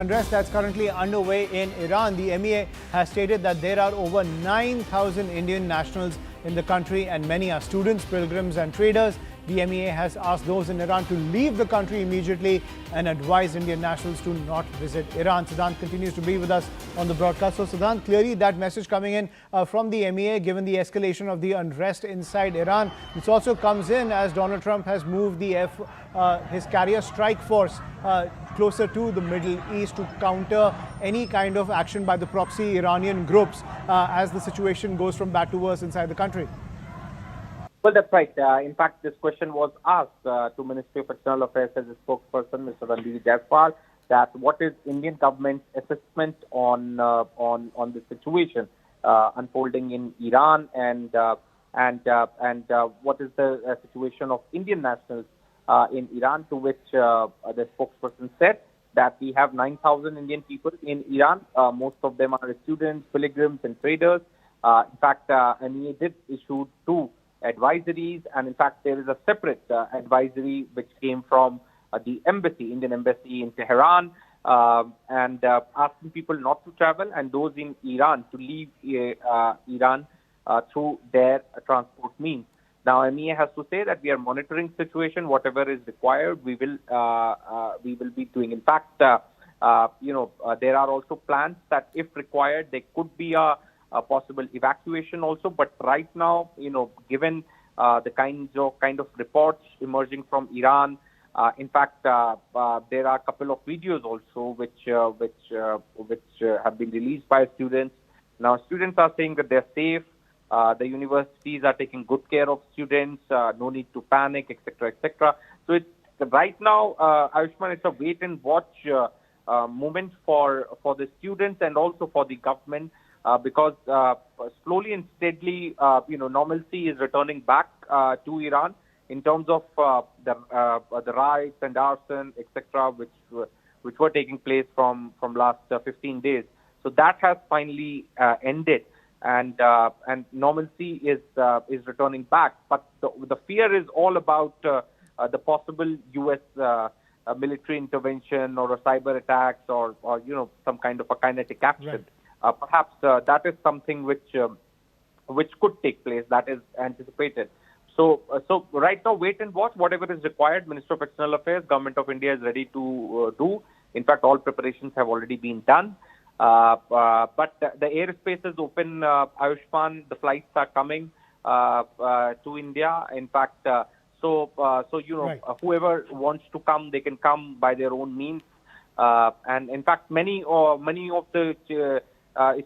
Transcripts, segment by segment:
Unrest that's currently underway in Iran. The MEA has stated that there are over 9,000 Indian nationals in the country and many are students, pilgrims and traders. The MEA has asked those in Iran to leave the country immediately and advised Indian nationals to not visit Iran. Siddhant continues to be with us on the broadcast. So Siddhant, clearly that message coming in from the MEA given the escalation of the unrest inside Iran. This also comes in as Donald Trump has moved his carrier strike force closer to the Middle East to counter any kind of action by the proxy Iranian groups as the situation goes from bad to worse inside the country. Well, that's right. In fact, this question was asked to Ministry of External Affairs as a spokesperson, Mr. Ranveer Jaiswal, that what is Indian government's assessment on the situation unfolding in Iran and what is the situation of Indian nationals in Iran, to which the spokesperson said that we have 9,000 Indian people in Iran. Most of them are students, pilgrims, and traders. In fact, MEA did issue 2 advisories, and in fact, there is a separate advisory which came from the embassy, Indian embassy in Tehran, and asking people not to travel and those in Iran to leave Iran through their transport means. Now, MEA has to say that we are monitoring situation. Whatever is required, we will be doing. In fact, there are also plans that, if required, there could be a possible evacuation also. But right now, given the kind of reports emerging from Iran, in fact, there are a couple of videos also which have been released by students. Now, students are saying that they're safe. The universities are taking good care of students. No need to panic, etc., etc. So it's right now, Ayushman, it's a wait and watch moment for the students and also for the government. Because slowly and steadily, normalcy is returning back to Iran in terms of the riots and arson, etc., which were taking place from last 15 days. So that has finally ended, and normalcy is returning back. But the fear is all about the possible U.S. Military intervention or a cyber attacks or some kind of a kinetic action. Right. Perhaps that is something which could take place. That is anticipated. So right now, wait and watch. Whatever is required, Minister of External Affairs, Government of India is ready to do. In fact, all preparations have already been done. But the airspace is open, Ayushman. The flights are coming to India. In fact, Right. Whoever wants to come, they can come by their own means. And in fact, many of the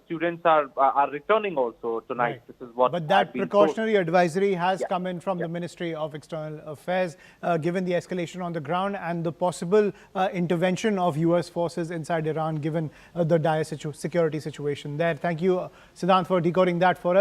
students are returning also tonight. Right. This is what. But that precautionary advisory has come in from the Ministry of External Affairs, given the escalation on the ground and the possible intervention of US forces inside Iran, given the dire security situation there. Thank you, Siddhant, for decoding that for us.